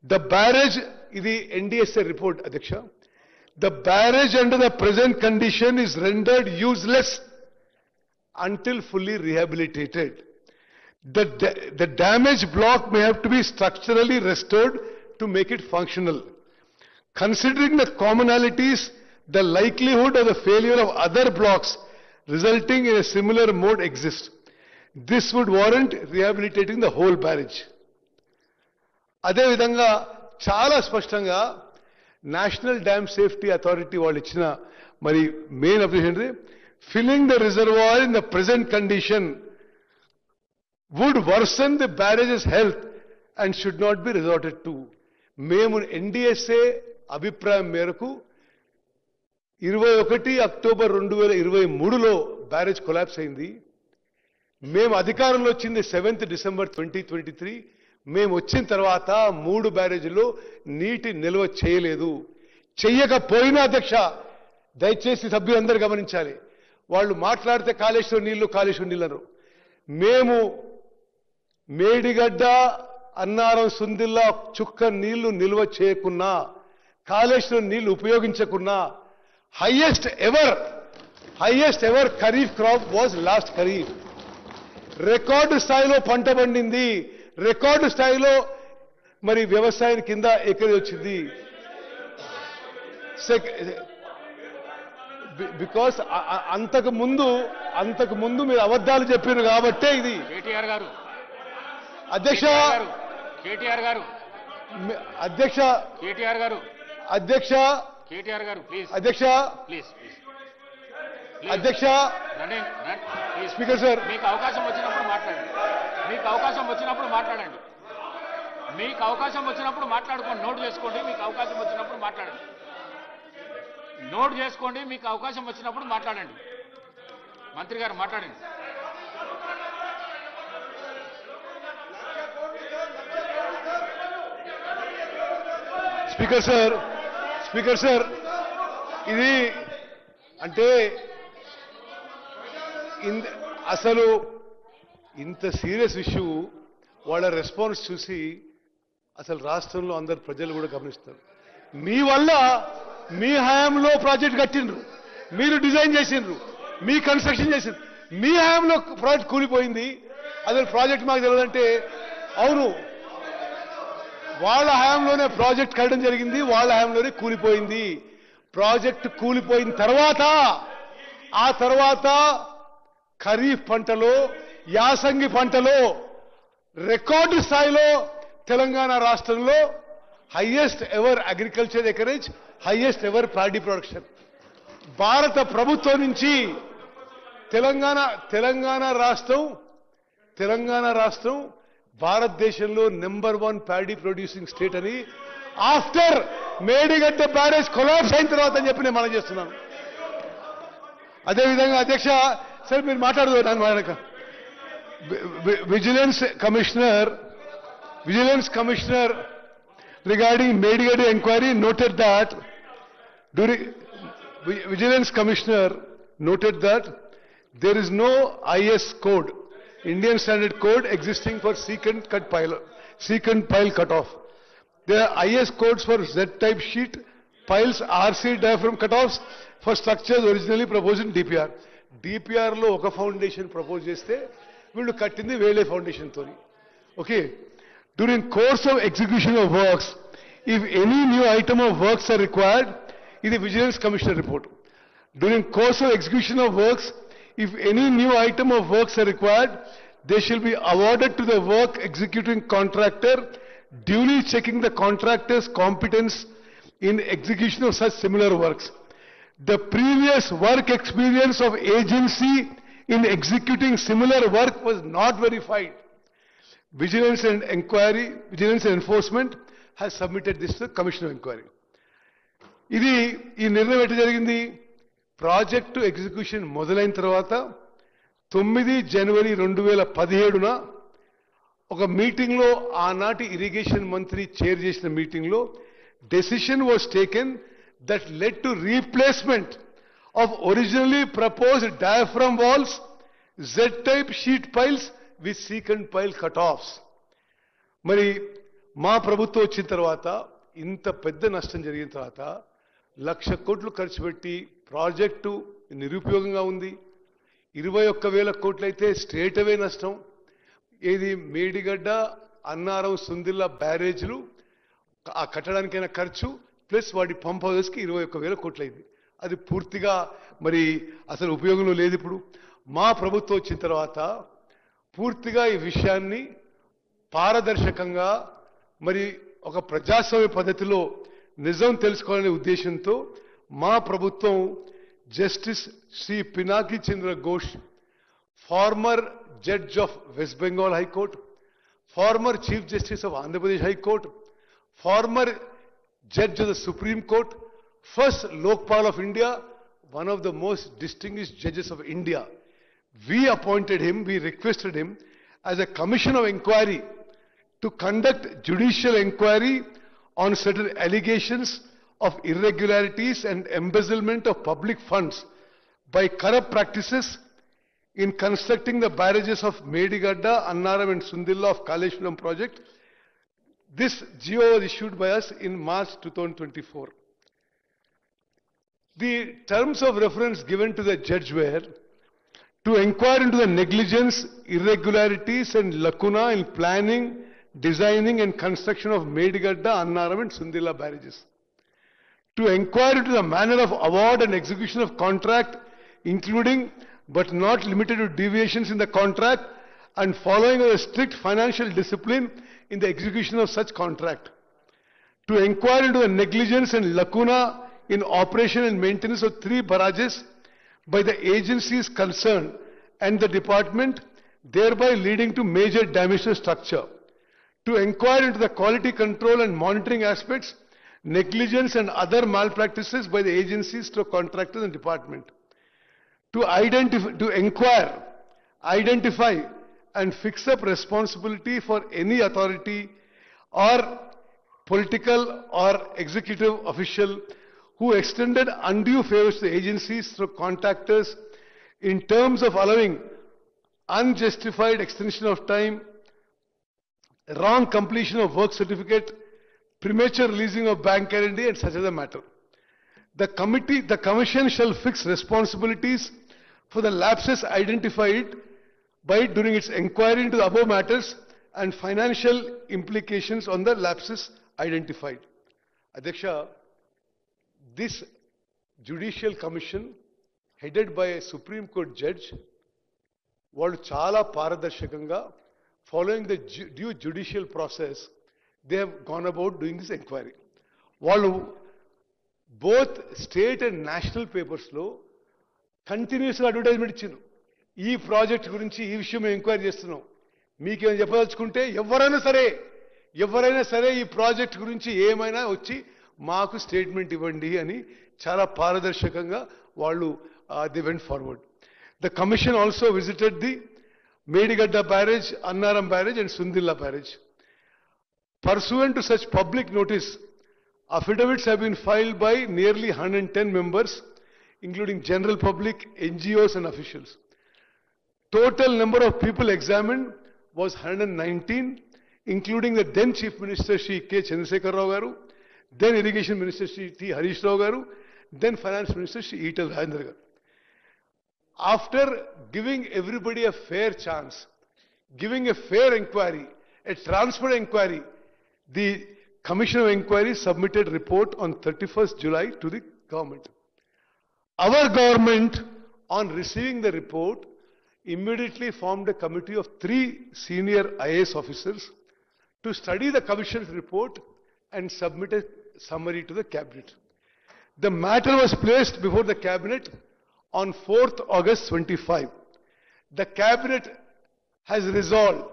The barrage, the NDSA report, Adhyaksha, the barrage under the present condition is rendered useless until fully rehabilitated. The damaged block may have to be structurally restored to make it functional. Considering the commonalities, the likelihood of the failure of other blocks resulting in a similar mode exists. This would warrant rehabilitating the whole barrage. అదే విధంగా చాలా స్పష్టంగా national dam safety authority వాళ్ళు ఇచ్చిన మరి main observation filling the reservoir in the present condition would worsen the barrages health and should not be resorted to. మేము NDSA అభిప్రాయం మేరకు 21 అక్టోబర్ 2023లో బ్యారేజ్ కొలాప్స్ అయింది. మేము అధికారంలో వచ్చింది 7th డిసెంబర్ 2023. మేము వచ్చిన తర్వాత 3 బ్యారేజీల్లో నీటి నిల్వ చేయలేదు. చెయ్యకపోయినా అధ్యక్ష, దయచేసి సభ్యులందరూ గమనించాలి, వాళ్ళు మాట్లాడితే కాళేశ్వరం నీళ్లు. మేము మేడిగడ్డ, అన్నారం, సుందిల్లా చుక్క నీళ్లు నిల్వ చేయకున్నా, కాళేశ్వరం నీళ్లు ఉపయోగించకున్నా, highest ever kharif crop was last kharif. Record స్థాయిలో పంట పండింది, రికార్డు స్థాయిలో మరి వ్యవసాయం కింద ఎక్కడి వచ్చింది. బికాస్ అంతకు ముందు మీరు అబద్ధాలు చెప్పారు కాబట్టే ఇది. అధ్యక్ష స్పీకర్ సార్, మీకు అవకాశం వచ్చినప్పుడు మాట్లాడండి. మీకు అవకాశం వచ్చినప్పుడు మాట్లాడుకోండి. నోట్ చేసుకోండి. మీకు అవకాశం వచ్చినప్పుడు మాట్లాడండి. మంత్రి గారు మాట్లాడండి. స్పీకర్ సార్, ఇది అంటే అసలు ఇంత సీరియస్ ఇష్యూ వాళ్ళ రెస్పాన్స్ చూసి అసలు రాష్ట్రంలో అందరు ప్రజలు కూడా గమనిస్తారు. మీ వల్ల మీ హయాంలో ప్రాజెక్ట్ కట్టిండ్రు, మీరు డిజైన్ చేసిండ్రు, మీ కన్స్ట్రక్షన్ చేసిండ్రు, మీ హయాంలో ప్రాజెక్ట్ కూలిపోయింది. అసలు ప్రాజెక్ట్ మాకు తెలియదంటే అవును, వాళ్ళ హయాంలోనే ప్రాజెక్ట్ కట్టడం జరిగింది, వాళ్ళ హయాంలోనే కూలిపోయింది. ప్రాజెక్ట్ కూలిపోయిన ఆ తర్వాత ఖరీఫ్ పంటలో, యాసంగి పంటలో రికార్డు స్థాయిలో తెలంగాణ రాష్ట్రంలో highest ever agriculture acreage, highest ever paddy production. భారత ప్రభుత్వం నుంచి తెలంగాణ రాష్ట్రం భారతదేశంలో నెంబర్ 1 ప్యాడీ ప్రొడ్యూసింగ్ స్టేట్ అని ఆఫ్టర్ మేడిగడ్డ బ్యారేజ్ కొలాప్స్ అయిన తర్వాత అని చెప్పి నేను మనం చేస్తున్నాను. అదేవిధంగా అధ్యక్ష సార్, మీరు మాట్లాడదు దాని మాట. Vigilance commissioner regarding Medigadi inquiry noted that Vigilance Commissioner noted that there is no IS code, Indian Standard Code existing for secant pile cutoff. There are IS codes for Z-type sheet piles, RC diaphragm cutoffs for structures originally proposed in DPR. DPR లో ఒక foundation propose చేస్తే వీళ్ళు కట్టింది వేలే foundation తోని. Okay, during course of execution of works, if any new item of works are required, ఇది Vigilance Commissioner report. During course of execution of works, if any new item of works are required, they shall be awarded to the work executing contractor, duly checking the contractor's competence in execution of such similar works. The previous work experience of agency in executing similar work was not verified. Vigilance and Enforcement has submitted this to the Commission of Inquiry. ఈ నిర్ణయం ఎట్లా జరిగింది? Project execution మొదలైన తర్వాత 9 జనవరి 2017న ఒక మీటింగ్లో, ఆనాటి irrigation మంత్రి చైర్ చేసిన మీటింగ్లో decision was taken that led to replacement of originally proposed diaphragm walls, Z-type sheet piles with secant pile cutoffs. మరి మా ప్రభుత్వం వచ్చిన తర్వాత ఇంత పెద్ద నష్టం జరిగిన తర్వాత 1,00,000 కోట్లు ఖర్చు పెట్టి ప్రాజెక్టు నిరుపయోగంగా ఉంది. 21,000 కోట్లు అయితే స్ట్రేట్ అవే నష్టం. ఏది మేడిగడ్డ అన్నారం సుందిల్ల బ్యారేజ్లు ఆ కట్టడానికైనా ఖర్చు ప్లస్ వాటి పంప్ హౌసెస్కి 21,000 కోట్లు అయింది. అది పూర్తిగా మరి అసలు ఉపయోగంలో లేదు. ఇప్పుడు మా ప్రభుత్వం వచ్చిన తర్వాత పూర్తిగా ఈ విషయాన్ని పారదర్శకంగా మరి ఒక ప్రజాస్వామ్య పద్ధతిలో నిజం తెలుసుకోవాలనే ఉద్దేశంతో మా ప్రభుత్వం justice Shri Pinaki Chandra Ghosh, former judge of West Bengal high court, former chief justice of Andhra Pradesh high court, former judge of the Supreme Court, first Lokpal of India, one of the most distinguished judges of India. We appointed him, we requested him as a commission of inquiry to conduct judicial inquiry on certain allegations of irregularities and embezzlement of public funds by corrupt practices in constructing the barrages of Medigadda, Annaram and Sundilla of Kaleshwaram project. This GO was issued by us in March 2024. The terms of reference given to the judge were to inquire into the negligence, irregularities and lacuna in planning, designing and construction of Medigadda, Annaram and Sundilla barrages. To inquire into the manner of award and execution of contract, including but not limited to deviations in the contract and following a strict financial discipline in the execution of such contract. To inquire into the negligence and lacuna in operation and maintenance of 3 barrages by the agencies concerned and the department, thereby leading to major damage to structure. To inquire into the quality control and monitoring aspects, negligence and other malpractices by the agencies to contractors and department. To inquire, identify and fix up responsibility for any authority or political or executive official who extended undue favors to the agencies through contractors in terms of allowing unjustified extension of time, wrong completion of work certificate, premature releasing of bank guarantee and such other matter. The commission shall fix responsibilities for the lapses identified by during its inquiry into the above matters and financial implications on the lapses identified. Adhyaksha, this judicial commission headed by a Supreme Court judge, వాళ్ళు చాలా పారదర్శకంగా following the due judicial process, they have gone about doing this inquiry. వాళ్ళు both state and national papers లో కంటిన్యూస్గా advertisement ఇచ్చారు. ఈ project గురించి ఈ విషయం మేము ఎంక్వైరీ చేస్తున్నాం, మీకేమైనా చెప్పదలుచుకుంటే ఎవరైనా సరే ఈ ప్రాజెక్ట్ గురించి ఏమైనా వచ్చి మాకు స్టేట్మెంట్ ఇవ్వండి అని చాలా పారదర్శకంగా వాళ్ళు they went forward. The commission also visited the Medigadda barrage, Annaram barrage and Sundilla barrage. Pursuant to such public notice, affidavits have been filed by nearly 110 members, including general public, NGOs and officials. Total number of people examined was 119, including the then Chief Minister Shri K. Chandrasekhar Rao Garu, then Irrigation Minister Shri T. Harish Rao Garu, then Finance Minister Shri Etal Rajendra Garu. After giving everybody a fair chance, giving a fair inquiry, a transparent inquiry, the Commission of Inquiry submitted report on 31st July to the government. Our government, on receiving the report, immediately formed a committee of 3 senior IAS officers to study the Commission's report and submit a summary to the Cabinet. The matter was placed before the Cabinet on 4th August 25. The Cabinet has resolved